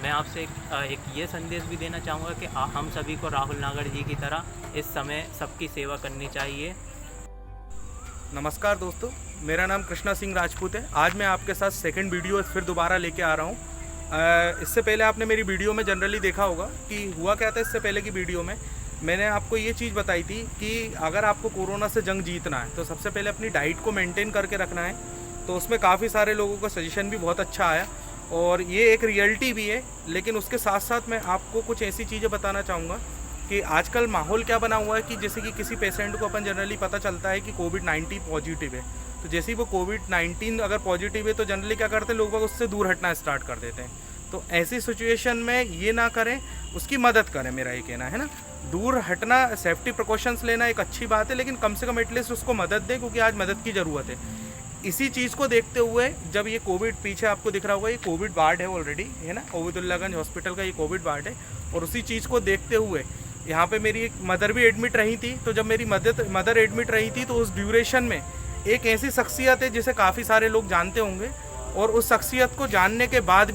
मैं आपसे एक ये संदेश भी देना चाहूँगा कि हम सभी को राहुल नागर जी की तरह इस समय सबकी सेवा करनी चाहिए। नमस्कार दोस्तों, मेरा नाम कृष्णा सिंह राजपूत है। आज मैं आपके साथ सेकंड वीडियो फिर दोबारा लेके आ रहा हूँ। इससे पहले आपने मेरी वीडियो में जनरली देखा होगा कि हुआ क्या था। इससे पहले की वीडियो में मैंने आपको ये चीज़ बताई थी कि अगर आपको कोरोना से जंग जीतना है तो सबसे पहले अपनी डाइट को मेंटेन करके रखना है। तो उसमें काफ़ी सारे लोगों का सजेशन भी बहुत अच्छा आया और ये एक रियलिटी भी है। लेकिन उसके साथ साथ मैं आपको कुछ ऐसी चीज़ें बताना चाहूँगा कि आजकल माहौल क्या बना हुआ है कि जैसे कि किसी पेशेंट को अपन जनरली पता चलता है कि कोविड-19 पॉजिटिव है, तो जैसे ही वो कोविड-19 अगर पॉजिटिव है तो जनरली क्या करते हैं लोग उससे दूर हटना स्टार्ट कर देते हैं। तो ऐसी सिचुएशन में ये ना करें, उसकी मदद करें, मेरा ये कहना है ना। दूर हटना, सेफ्टी प्रिकॉशंस लेना एक अच्छी बात है, लेकिन कम से कम एटलीस्ट उसको मदद दें, क्योंकि आज मदद की ज़रूरत है। इसी चीज़ को देखते हुए जब ये कोविड, पीछे आपको दिख रहा होगा ये कोविड वार्ड है ऑलरेडी, है ना, ओबेदुल्लागंज हॉस्पिटल का ये कोविड वार्ड है। और उसी चीज़ को देखते हुए यहाँ पे मेरी एक मदर भी एडमिट रही थी। तो जब मेरी मदर एडमिट रही थी तो उस ड्यूरेशन में एक ऐसी शख्सियत है जिसे काफ़ी सारे लोग जानते होंगे, और उस शख्सियत को जानने के बाद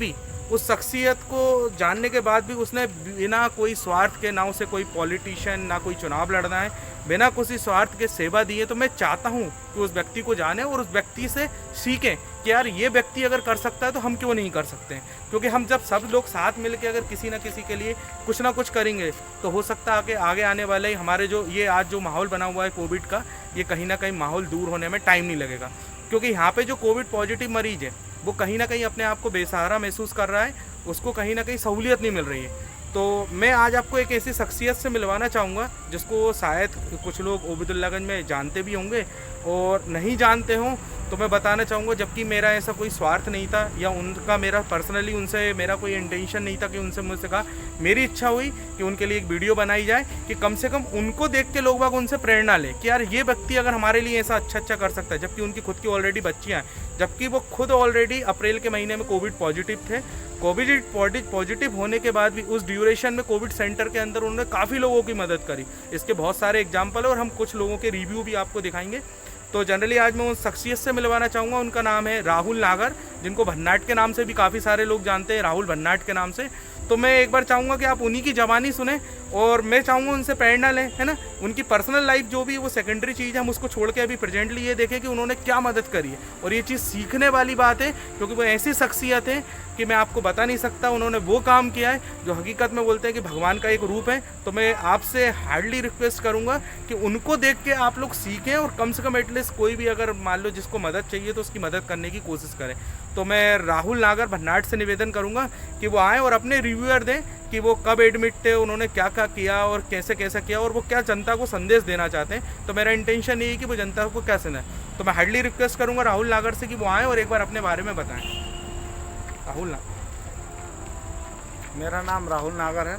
भी उसने बिना कोई स्वार्थ के, ना उसे कोई पॉलिटिशियन, ना कोई चुनाव लड़ना है, बिना किसी स्वार्थ के सेवा दी है। तो मैं चाहता हूँ कि उस व्यक्ति को जाने और उस व्यक्ति से सीखें कि यार ये व्यक्ति अगर कर सकता है तो हम क्यों नहीं कर सकते हैं। क्योंकि हम जब सब लोग साथ मिल के अगर किसी ना किसी के लिए कुछ ना कुछ करेंगे तो हो सकता है कि आगे आने वाले हमारे जो ये आज जो माहौल बना हुआ है कोविड का, ये कहीं ना कहीं माहौल दूर होने में टाइम नहीं लगेगा। क्योंकि यहाँ पे जो कोविड पॉजिटिव मरीज है वो कहीं ना कहीं अपने आप को बेसहारा महसूस कर रहा है, उसको कहीं ना कहीं सहूलियत नहीं मिल रही है। तो मैं आज आपको एक ऐसी शख्सियत से मिलवाना चाहूँगा जिसको शायद कुछ लोग ओबेदुल्लागंज में जानते भी होंगे, और नहीं जानते हों तो मैं बताना चाहूँगा, जबकि मेरा ऐसा कोई स्वार्थ नहीं था या उनका मेरा पर्सनली उनसे मेरा कोई इंटेंशन नहीं था कि उनसे मुझसे कहा, मेरी इच्छा हुई कि उनके लिए एक वीडियो बनाई जाए कि कम से कम उनको देख के लोग बाग उनसे प्रेरणा लें कि यार ये व्यक्ति अगर हमारे लिए ऐसा अच्छा कर सकता है। जबकि उनकी खुद की ऑलरेडी बच्चियाँ हैं, जबकि वो खुद ऑलरेडी अप्रैल के महीने में कोविड पॉजिटिव थे। कोविड पॉजिटिव होने के बाद भी उस ड्यूरेशन में कोविड सेंटर के अंदर उन्होंने काफ़ी लोगों की मदद करी। इसके बहुत सारे एग्जाम्पल है और हम कुछ लोगों के रिव्यू भी आपको दिखाएंगे। तो जनरली आज मैं उस शख्सियत से मिलवाना चाहूँगा। उनका नाम है राहुल नागर, जिनको भन्नाट के नाम से भी काफ़ी सारे लोग जानते हैं, राहुल भन्नाट के नाम से। तो मैं एक बार चाहूँगा कि आप उन्हीं की ज़बानी सुने और मैं चाहूँगा उनसे प्रेरणा लें, है ना। उनकी पर्सनल लाइफ जो भी वो सेकेंडरी चीज़ है, हम उसको छोड़ के अभी प्रेजेंटली ये देखें कि उन्होंने क्या मदद करी है। और ये चीज़ सीखने वाली बात है, क्योंकि वो ऐसी शख्सियत है कि मैं आपको बता नहीं सकता। उन्होंने वो काम किया है जो हकीकत में बोलते हैं कि भगवान का एक रूप है। तो मैं आपसे हार्डली रिक्वेस्ट करूँगा कि उनको देख के आप लोग सीखें और कम से कम एटलीस्ट कोई भी अगर मान लो जिसको मदद चाहिए तो उसकी मदद करने की कोशिश करें। तो मैं राहुल नागर भन्नाट से निवेदन करूँगा कि वो आएँ और अपने रिव्यूअर दें कि वो कब एडमिट थे, उन्होंने क्या क्या किया और कैसे कैसा किया, और वो क्या जनता को संदेश देना चाहते हैं। तो मेरा इंटेंशन यही है कि वो जनता को क्या सुनाए। तो मैं हार्डली रिक्वेस्ट करूँगा राहुल नागर से कि वो आएँ और एक बार अपने बारे में बताएं। राहुल नागर। मेरा नाम राहुल नागर है।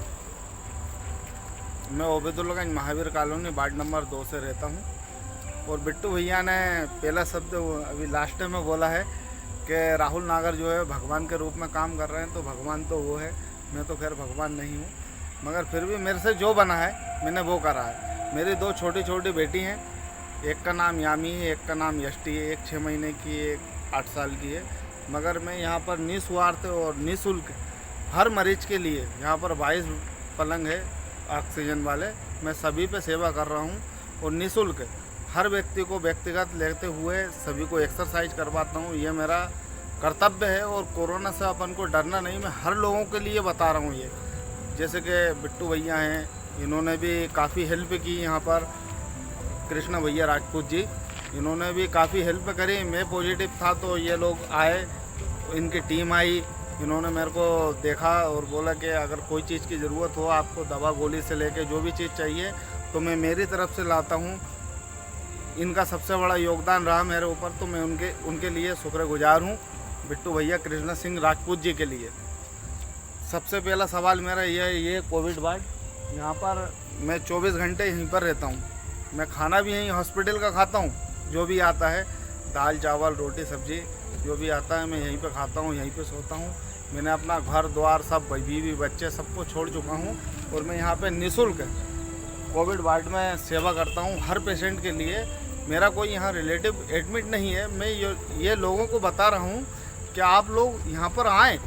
मैं Obaidullaganj Mahavir colony ward number 2 से रहता हूँ। और बिट्टू भैया ने पहला शब्द अभी लास्ट में बोला है कि राहुल नागर जो है भगवान के रूप में काम कर रहे हैं। तो भगवान तो वो है, मैं तो खैर भगवान नहीं हूँ, मगर फिर भी मेरे से जो बना है मैंने वो करा है। मेरी 2 छोटी छोटी बेटी हैं, एक का नाम यामी है, एक का नाम यष्टि है। एक 6 महीने की, एक 8 साल की है। मगर मैं यहाँ पर निस्वार्थ और निःशुल्क हर मरीज के लिए, यहाँ पर 22 पलंग है ऑक्सीजन वाले, मैं सभी पे सेवा कर रहा हूँ। और निःशुल्क हर व्यक्ति को व्यक्तिगत लेते हुए सभी को एक्सरसाइज करवाता हूँ। ये मेरा कर्तव्य है। और कोरोना से अपन को डरना नहीं, मैं हर लोगों के लिए बता रहा हूँ ये। जैसे कि बिट्टू भैया हैं, इन्होंने भी काफ़ी हेल्प की। यहाँ पर कृष्ण भैया राजपूत जी, इन्होंने भी काफ़ी हेल्प करी। मैं पॉजिटिव था तो ये लोग आए, इनकी टीम आई, इन्होंने मेरे को देखा और बोला कि अगर कोई चीज़ की ज़रूरत हो, आपको दवा गोली से लेके जो भी चीज़ चाहिए तो मैं मेरी तरफ से लाता हूँ। इनका सबसे बड़ा योगदान रहा मेरे ऊपर, तो मैं उनके लिए शुक्रगुजार हूँ, बिट्टू भैया कृष्ण सिंह राजपूत जी के लिए। सबसे पहला सवाल मेरा ये कोविड वार्ड, यहाँ पर मैं 24 घंटे यहीं पर रहता हूँ। मैं खाना भी यहीं हॉस्पिटल का खाता हूँ, जो भी आता है दाल चावल रोटी सब्जी जो भी आता है मैं यहीं पे खाता हूँ, यहीं पे सोता हूँ। मैंने अपना घर द्वार सब बीवी बच्चे सबको छोड़ चुका हूँ और मैं यहाँ पे निःशुल्क कोविड वार्ड में सेवा करता हूँ हर पेशेंट के लिए। मेरा कोई यहाँ रिलेटिव एडमिट नहीं है। मैं ये लोगों को बता रहा हूँ कि आप लोग यहाँ पर आएँ,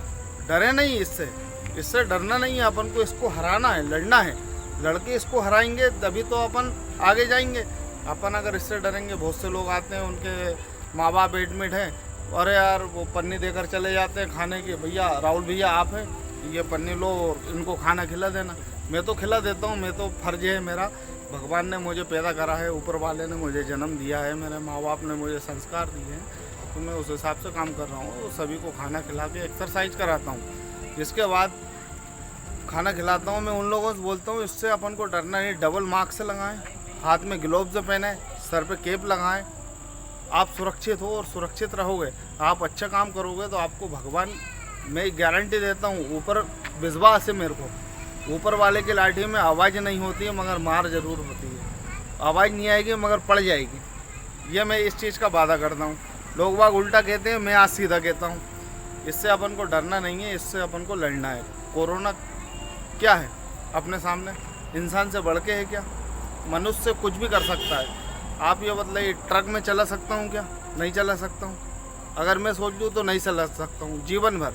डरे नहीं इससे। इससे डरना नहीं है, अपन को इसको हराना है, लड़ना है। लड़के इसको हराएंगे तभी तो अपन आगे जाएंगे। अपन अगर इससे डरेंगे, बहुत से लोग आते हैं, उनके माँ बाप एडमिट हैं, अरे यार वो पन्नी देकर चले जाते हैं खाने की, भैया राहुल भैया आप हैं, ये पन्नी लो और इनको खाना खिला देना। मैं तो खिला देता हूँ, मैं तो फर्ज है मेरा, भगवान ने मुझे पैदा करा है, ऊपर वाले ने मुझे जन्म दिया है, मेरे माँ बाप ने मुझे संस्कार दिए हैं, तो मैं उस हिसाब से काम कर रहा हूँ। सभी को खाना खिला के एक्सरसाइज कराता हूँ, जिसके बाद खाना खिलाता हूँ। मैं उन लोगों से बोलता हूँ इससे अपन को डरना नहीं, डबल मास्क से लगाएं, हाथ में ग्लोव्स पहने, सर पे केप लगाएं, आप सुरक्षित हो और सुरक्षित रहोगे। आप अच्छा काम करोगे तो आपको भगवान, मैं गारंटी देता हूँ, ऊपर विश्वास है मेरे को, ऊपर वाले की लाठी में आवाज़ नहीं होती है मगर मार ज़रूर होती है। आवाज़ नहीं आएगी मगर पड़ जाएगी, ये मैं इस चीज़ का वादा करता हूँ। लोग बाग उल्टा कहते हैं, मैं आज सीधा कहता हूँ। इससे अपन को डरना नहीं है, इससे अपन को लड़ना है। कोरोना क्या है अपने सामने, इंसान से बढ़ के है क्या? मनुष्य कुछ भी कर सकता है। आप ये बताइए, ट्रक में चला सकता हूँ क्या? नहीं चला सकता हूँ। अगर मैं सोच लूँ तो नहीं चला सकता हूँ जीवन भर,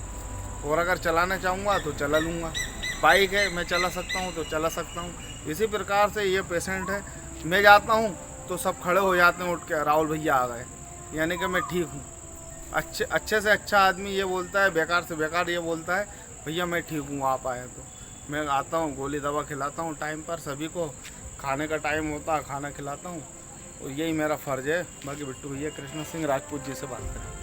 और अगर चलाना चाहूँगा तो चला लूँगा। बाइक है, मैं चला सकता हूँ तो चला सकता हूँ। इसी प्रकार से ये पेशेंट है, मैं जाता हूँ तो सब खड़े हो जाते हैं उठ के, राहुल भैया आ गए, यानी कि मैं ठीक हूँ। अच्छे से अच्छा आदमी ये बोलता है, बेकार से बेकार ये बोलता है भैया मैं ठीक हूँ, आप आए तो। मैं आता हूँ, गोली दवा खिलाता हूँ टाइम पर, सभी को खाने का टाइम होता है खाना खिलाता हूँ, और यही मेरा फ़र्ज़ है। बाकी बिट्टू भैया कृष्ण सिंह राजपूत जी से बात करें।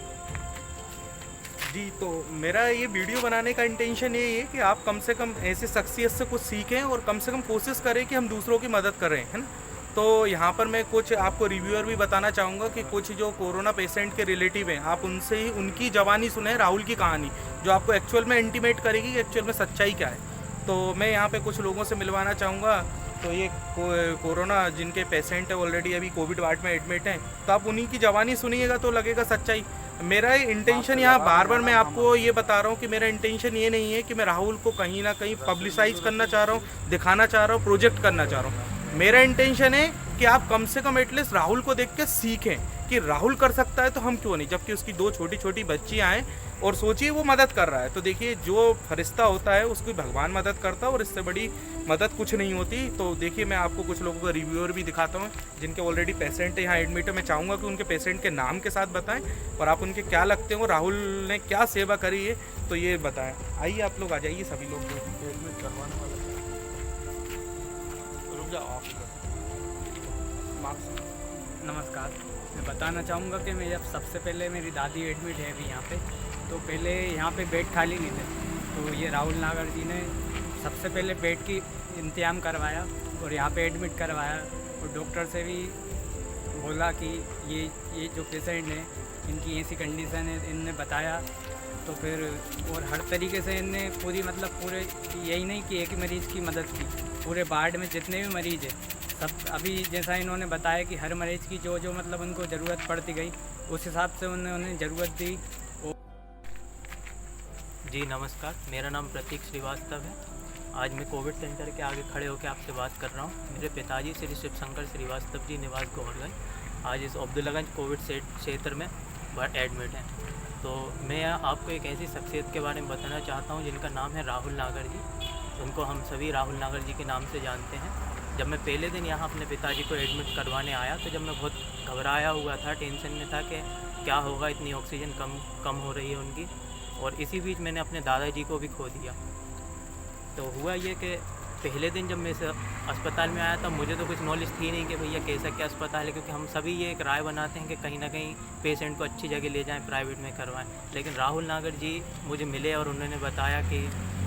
जी, तो मेरा ये वीडियो बनाने का इंटेंशन यही है कि आप कम से कम ऐसी शख्सियत से कुछ सीखें और कम से कम कोशिश करें कि हम दूसरों की मदद करें, है ना। तो यहाँ पर मैं कुछ आपको रिव्यूअर भी बताना चाहूँगा कि कुछ जो कोरोना पेशेंट के रिलेटिव हैं, आप उनसे ही उनकी ज़बानी सुने राहुल की कहानी, जो आपको एक्चुअल में इंटीमेट करेगी कि एक्चुअल में सच्चाई क्या है। तो मैं यहाँ पे कुछ लोगों से मिलवाना चाहूँगा। तो ये कोरोना जिनके पेशेंट है ऑलरेडी अभी कोविड वार्ड में एडमिट हैं, तो आप उन्हीं की ज़बानी सुनिएगा तो लगेगा सच्चाई। मेरा इंटेंशन यहाँ बार बार मैं आपको ये बता रहा हूँ कि मेरा इंटेंशन ये नहीं है कि मैं राहुल को कहीं ना कहीं पब्लिसाइज करना चाह रहा हूँ, दिखाना चाह रहा हूँ, प्रोजेक्ट करना चाह रहा हूँ। मेरा इंटेंशन है कि आप कम से कम एटलीस्ट राहुल को देख के सीखें कि राहुल कर सकता है तो हम क्यों नहीं, जबकि उसकी 2 छोटी छोटी बच्चियाँ हैं और सोचिए वो मदद कर रहा है। तो देखिए, जो फरिश्ता होता है उसको भगवान मदद करता है और इससे बड़ी मदद कुछ नहीं होती। तो देखिए, मैं आपको कुछ लोगों का रिव्यूअर भी दिखाता हूँ जिनके ऑलरेडी पेशेंट यहाँ एडमिट है। मैं चाहूँगा कि उनके पेशेंट के नाम के साथ बताएं और आप उनके क्या लगते हो, राहुल ने क्या सेवा करी है, तो ये बताएं। आइए आप लोग आ जाइए, सभी लोग एडमिट करवाने वाले। रुक जाओ आप। नमस्कार। मैं बताना चाहूँगा कि मैं जब सबसे पहले मेरी दादी एडमिट है अभी यहाँ पे, तो पहले यहाँ पे बेड खाली नहीं थे, तो ये राहुल नागर जी ने सबसे पहले बेड की इंतजाम करवाया और यहाँ पे एडमिट करवाया, और डॉक्टर से भी बोला कि ये जो पेशेंट है इनकी ऐसी कंडीशन है, इनने बताया। तो फिर और हर तरीके से इनने पूरी पूरे यही नहीं कि एक ही मरीज़ की मदद की, पूरे वार्ड में जितने भी मरीज़ हैं सब, अभी जैसा इन्होंने बताया कि हर मरीज़ की जो उनको ज़रूरत पड़ती गई उस हिसाब से उन्हें ज़रूरत दी। जी नमस्कार, मेरा नाम प्रतीक श्रीवास्तव है। आज मैं कोविड सेंटर के आगे खड़े होकर आपसे बात कर रहा हूँ। मेरे पिताजी श्री शिव शंकर श्रीवास्तव जी निवास गौरगंज आज इस अब्दुल्लागंज कोविड क्षेत्र में एडमिट हैं। तो मैं आपको एक ऐसी शख्सियत के बारे में बताना चाहता हूँ जिनका नाम है राहुल नागर जी। उनको हम सभी राहुल नागर जी के नाम से जानते हैं। जब मैं पहले दिन यहाँ अपने पिताजी को एडमिट करवाने आया तो जब मैं बहुत घबराया हुआ था, टेंशन में था कि क्या होगा, इतनी ऑक्सीजन कम हो रही है उनकी, और इसी बीच मैंने अपने दादाजी को भी खो दिया। तो हुआ ये कि पहले दिन जब मैं इस अस्पताल में आया था, मुझे तो कुछ नॉलेज थी नहीं कि भैया कैसा क्या अस्पताल है, क्योंकि हम सभी ये एक राय बनाते हैं कि कहीं ना कहीं पेशेंट को अच्छी जगह ले जाएं, प्राइवेट में करवाएं। लेकिन राहुल नागर जी मुझे मिले और उन्होंने बताया कि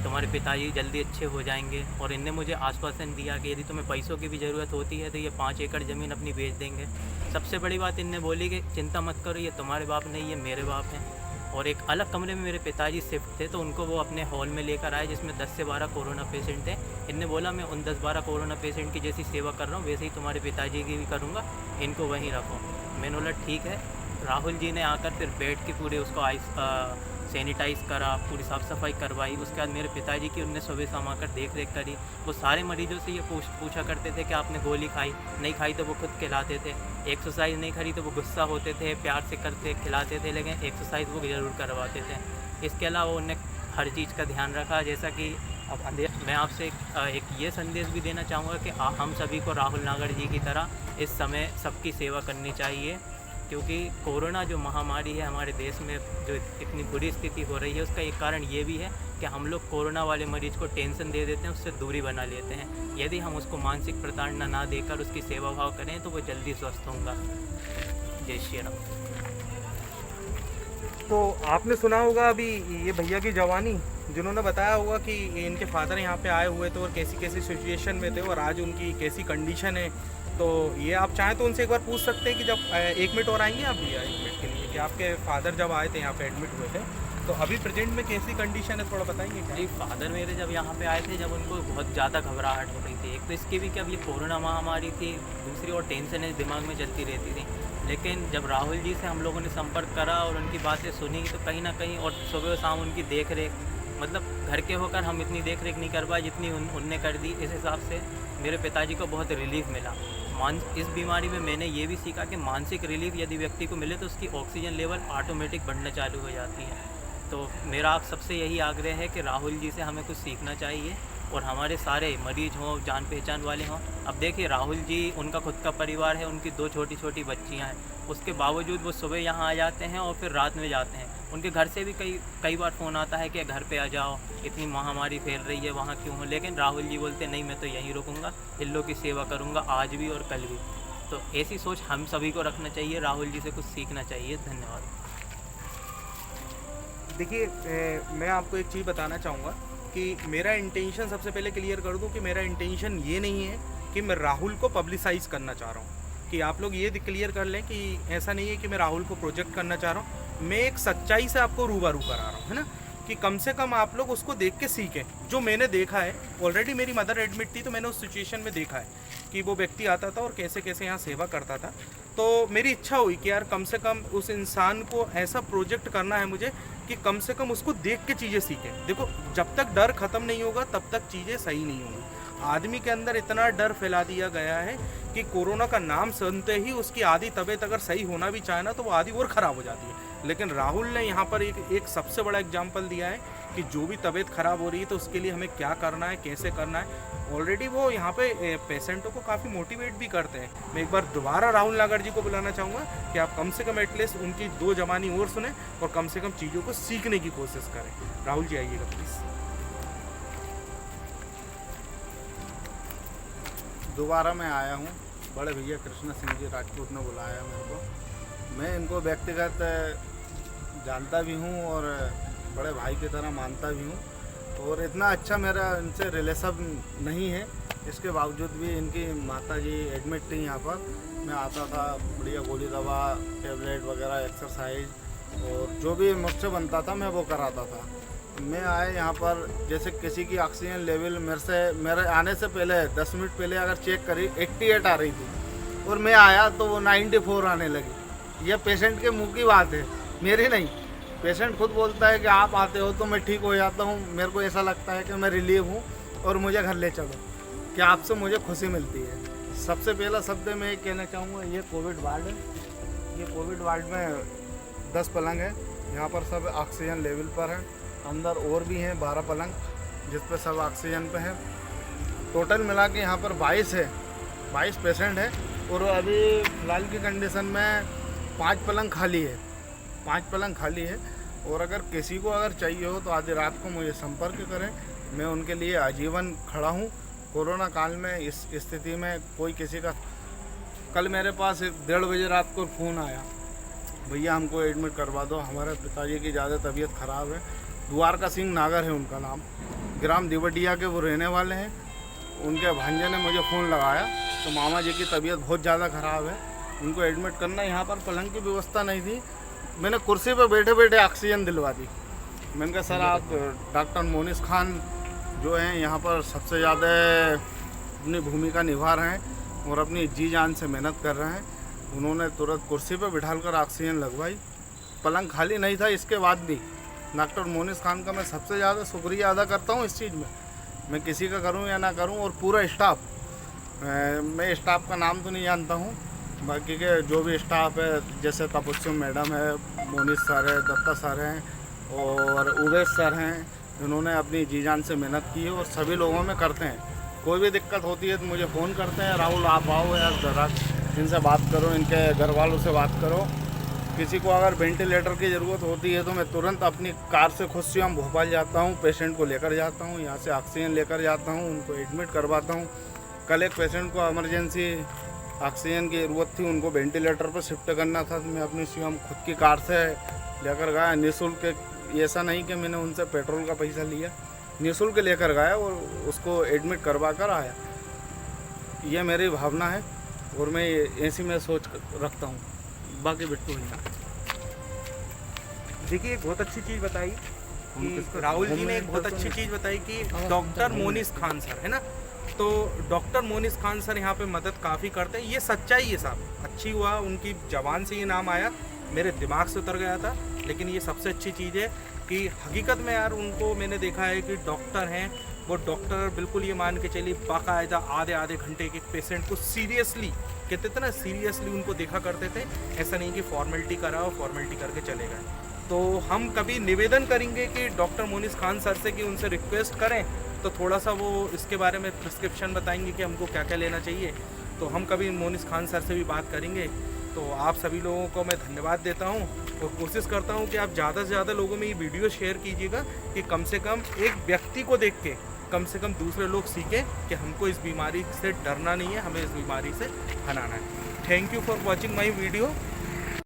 तुम्हारे पिताजी जल्दी अच्छे हो जाएंगे, और इनने मुझे आश्वासन दिया कि यदि तुम्हें पैसों की भी ज़रूरत होती है तो ये 5 एकड़ ज़मीन अपनी बेच देंगे। सबसे बड़ी बात इनने बोली कि चिंता मत करो, ये तुम्हारे बाप नहीं, ये मेरे बाप हैं। और एक अलग कमरे में मेरे पिताजी शिफ्ट थे, तो उनको वो अपने हॉल में लेकर आए जिसमें 10 से 12 कोरोना पेशेंट थे। इनने बोला मैं उन 10-12 कोरोना पेशेंट की जैसी सेवा कर रहा हूँ वैसे ही तुम्हारे पिताजी की भी करूँगा, इनको वहीं रखो। मैंने बोला ठीक है। राहुल जी ने आकर फिर बेड के पूरे उसको सैनिटाइज़ करा, पूरी साफ़ सफाई करवाई। उसके बाद मेरे पिताजी की उनने सुबह शाम आकर देख रेख करी। वो सारे मरीजों से ये पूछा करते थे कि आपने गोली खाई, नहीं खाई तो वो खुद खिलाते थे। एक्सरसाइज नहीं करी तो वो गुस्सा होते थे, प्यार से करते खिलाते थे, लेकिन एक्सरसाइज वो ज़रूर करवाते थे। इसके अलावा उन्हें हर चीज़ का ध्यान रखा। जैसा कि अब मैं आपसे एक ये संदेश भी देना चाहूँगा कि हम सभी को राहुल नागर जी की तरह इस समय सबकी सेवा करनी चाहिए, क्योंकि कोरोना जो महामारी है हमारे देश में जो इतनी बुरी स्थिति हो रही है, उसका एक कारण ये भी है कि हम लोग कोरोना वाले मरीज़ को टेंशन दे देते हैं, उससे दूरी बना लेते हैं। यदि हम उसको मानसिक प्रताड़ना ना देकर उसकी सेवा भाव करें तो वो जल्दी स्वस्थ होगा। जय श्री राम। तो आपने सुना होगा अभी ये भैया की जवानी, जिन्होंने बताया होगा कि इनके फादर यहाँ पे आए हुए थे और कैसी कैसी सिचुएशन में थे और आज उनकी कैसी कंडीशन है। तो ये आप चाहें तो उनसे एक बार पूछ सकते हैं कि जब 1 मिनट और आएंगे आप भैया 1 मिनट के लिए, कि आपके फादर जब आए थे यहाँ पे एडमिट हुए थे तो अभी प्रेजेंट में कैसी कंडीशन है, थोड़ा बताएंगे क्या? जी, फादर मेरे जब यहाँ पे आए थे, जब उनको बहुत ज़्यादा घबराहट हो रही थी, एक तो इसकी भी कि अब ये कोरोना महामारी थी, दूसरी और टेंशन है दिमाग में चलती रहती थी। लेकिन जब राहुल जी से हम लोगों ने संपर्क करा और उनकी बातें सुनी तो कहीं ना कहीं, और सुबह शाम उनकी देख रेख, मतलब घर के होकर हम इतनी देख रेख नहीं कर पाए जितनी उनने कर दी, इस हिसाब से मेरे पिताजी को बहुत रिलीफ मिला। इस बीमारी में मैंने ये भी सीखा कि मानसिक रिलीफ यदि व्यक्ति को मिले तो उसकी ऑक्सीजन लेवल ऑटोमेटिक बढ़ना चालू हो जाती है। तो मेरा आप सबसे यही आग्रह है कि राहुल जी से हमें कुछ सीखना चाहिए और हमारे सारे मरीज हों, जान पहचान वाले हों। अब देखिए राहुल जी, उनका खुद का परिवार है, उनकी 2 छोटी छोटी बच्चियां हैं, उसके बावजूद वो सुबह यहाँ आ जाते हैं और फिर रात में जाते हैं। उनके घर से भी कई बार फ़ोन आता है कि घर पे आ जाओ, इतनी महामारी फैल रही है, वहाँ क्यों हो। लेकिन राहुल जी बोलते नहीं, मैं तो यहीं रुकूंगा, इन लोगों की सेवा करूँगा आज भी और कल भी। तो ऐसी सोच हम सभी को रखना चाहिए, राहुल जी से कुछ सीखना चाहिए। धन्यवाद। देखिए मैं आपको एक चीज़ बताना चाहूँगा कि मेरा इंटेंशन, सबसे पहले क्लियर कर दूँ कि मेरा इंटेंशन ये नहीं है कि मैं राहुल को पब्लिसाइज़ करना चाह रहा हूँ, कि आप लोग ये क्लियर कर लें कि ऐसा नहीं है कि मैं राहुल को प्रोजेक्ट करना चाह रहा हूँ। मैं एक सच्चाई से आपको रूबरू करा रहा हूँ, है ना, कि कम से कम आप लोग उसको देख के सीखें। जो मैंने देखा है, ऑलरेडी मेरी मदर एडमिट थी तो मैंने उस सिचुएशन में देखा है कि वो व्यक्ति आता था और कैसे कैसे यहाँ सेवा करता था। तो मेरी इच्छा हुई कि यार कम से कम उस इंसान को ऐसा प्रोजेक्ट करना है मुझे कि कम से कम उसको देख के चीज़ें सीखें। देखो, जब तक डर ख़त्म नहीं होगा तब तक चीज़ें सही नहीं होंगी। आदमी के अंदर इतना डर फैला दिया गया है कि कोरोना का नाम सुनते ही उसकी आधी तबीयत अगर सही होना भी चाहे ना तो वो आधी और ख़राब हो जाती है। लेकिन राहुल ने यहाँ पर एक सबसे बड़ा एग्जाम्पल दिया है कि जो भी तबीयत ख़राब हो रही है तो उसके लिए हमें क्या करना है, कैसे करना है। ऑलरेडी वो यहाँ पे पेशेंटों को काफ़ी मोटिवेट भी करते हैं। मैं एक बार दोबारा राहुल नागर जी को बुलाना चाहूँगा कि आप कम से कम एटलीस्ट उनकी 2 जबानी और सुने और कम से कम चीज़ों को सीखने की कोशिश करें। राहुल जी आइएगा प्लीज़। दोबारा मैं आया हूँ, बड़े भैया कृष्ण सिंह जी राजपूत ने बुलाया मेरे को। मैं इनको व्यक्तिगत जानता भी हूँ और बड़े भाई की तरह मानता भी हूँ, और इतना अच्छा मेरा इनसे रिलेशन नहीं है। इसके बावजूद भी इनकी माता जी एडमिट थी यहाँ पर, मैं आता था, बढ़िया गोली दवा, टेबलेट वगैरह, एक्सरसाइज और जो भी मुझसे बनता था मैं वो कराता था। मैं आया यहाँ पर, जैसे किसी की ऑक्सीजन लेवल मेरे आने से पहले 10 मिनट पहले अगर चेक करी 88 आ रही थी और मैं आया तो वो 94 आने लगी। यह पेशेंट के मुंह की बात है, मेरी नहीं। पेशेंट खुद बोलता है कि आप आते हो तो मैं ठीक हो जाता हूँ, मेरे को ऐसा लगता है कि मैं रिलीव हूँ और मुझे घर ले चलो, कि आपसे मुझे खुशी मिलती है। सबसे पहला शब्द मैं ये कहना चाहूँगा, ये कोविड वार्ड है। ये कोविड वार्ड में 10 पलंग है, यहाँ पर सब ऑक्सीजन लेवल पर है। अंदर और भी हैं 12 पलंग जिस पर सब ऑक्सीजन पे हैं। टोटल मिला के यहाँ पर 22 पेशेंट है और अभी फ़िलहाल की कंडीशन में 5 पलंग खाली है। 5 पलंग खाली है और अगर किसी को अगर चाहिए हो तो आधी रात को मुझे संपर्क करें, मैं उनके लिए आजीवन खड़ा हूँ। कोरोना काल में इस स्थिति में कोई किसी का, कल मेरे पास 1:30 बजे रात को फ़ोन आया, भैया हमको एडमिट करवा दो, हमारे पिताजी की ज़्यादा तबीयत ख़राब है। द्वारका सिंह नागर है उनका नाम, ग्राम दिवटिया के वो रहने वाले हैं। उनके भांजे ने मुझे फ़ोन लगाया तो मामा जी की तबीयत बहुत ज़्यादा ख़राब है, उनको एडमिट करना। यहाँ पर पलंग की व्यवस्था नहीं थी, मैंने कुर्सी पर बैठे बैठे ऑक्सीजन दिलवा दी। मैंने कहा सर आप डॉक्टर मोनिस खान जो हैं यहाँ पर सबसे ज़्यादा अपनी भूमिका निभा रहे हैं और अपनी जी जान से मेहनत कर रहे हैं। उन्होंने तुरंत कुर्सी पर बिठाकर ऑक्सीजन लगवाई। पलंग खाली नहीं था, इसके बाद भी डॉक्टर मोनिस खान का मैं सबसे ज़्यादा शुक्रिया अदा करता हूँ इस चीज़ में। मैं किसी का करूँ या ना करूँ, और पूरा स्टाफ, मैं स्टाफ का नाम तो नहीं जानता हूँ, बाकी के जो भी स्टाफ है, जैसे तपस्वी मैडम है, मोनिस सर है, दत्ता सर हैं और उवैस सर हैं, इन्होंने अपनी जी जान से मेहनत की है और सभी लोगों में करते हैं। कोई भी दिक्कत होती है तो मुझे फ़ोन करते हैं, राहुल आप आओ यार ज़रा इनसे बात करो, इनके घर वालों से बात करो। किसी को अगर वेंटिलेटर की ज़रूरत होती है तो मैं तुरंत अपनी कार से खुद से भोपाल जाता हूँ, पेशेंट को लेकर जाता हूँ, यहाँ से ऑक्सीजन लेकर जाता हूँ, उनको एडमिट करवाता हूँ। कल एक पेशेंट को इमरजेंसी ऑक्सीजन की ज़रूरत थी, उनको वेंटिलेटर पर शिफ्ट करना था, तो मैं अपनी स्वयं खुद की कार से लेकर गया निःशुल्क। ऐसा नहीं कि मैंने उनसे पेट्रोल का पैसा लिया, निःशुल्क लेकर गया और उसको एडमिट करवा कर आया। ये मेरी भावना है और मैं ऐसी में सोच रखता हूँ। बाकी बिट्टू भैया देखिए एक बहुत अच्छी चीज़ बताई कि राहुल जी ने एक बहुत अच्छी चीज़ बताई कि डॉक्टर मोनिस खान सर है ना, तो डॉक्टर मोनिस खान सर यहाँ पे मदद काफ़ी करते हैं। ये सच्चाई है साहब, अच्छी हुआ उनकी जबान से ये नाम आया, मेरे दिमाग से उतर गया था। लेकिन ये सबसे अच्छी चीज़ है कि हकीकत में यार उनको मैंने देखा है कि डॉक्टर हैं, वो डॉक्टर बिल्कुल ये मान के चलिए बाकायदा आधे घंटे के पेशेंट को सीरियसली कहते थे ना, सीरियसली उनको देखा करते थे। ऐसा नहीं कि फॉर्मेलिटी कराओ, फॉर्मेलिटी करके चले गए। तो हम कभी निवेदन करेंगे कि डॉक्टर मोनिस खान सर से कि उनसे रिक्वेस्ट करें तो थोड़ा सा वो इसके बारे में प्रिस्क्रिप्शन बताएंगे कि हमको क्या क्या लेना चाहिए। तो हम कभी मोनिस खान सर से भी बात करेंगे। तो आप सभी लोगों को मैं धन्यवाद देता हूँ और कोशिश करता हूँ कि आप ज़्यादा से ज़्यादा लोगों में ये वीडियो शेयर कीजिएगा कि कम से कम एक व्यक्ति को देख के कम से कम दूसरे लोग सीखें कि हमको इस बीमारी से डरना नहीं है, हमें इस बीमारी से हटाना है। Thank you for watching my video.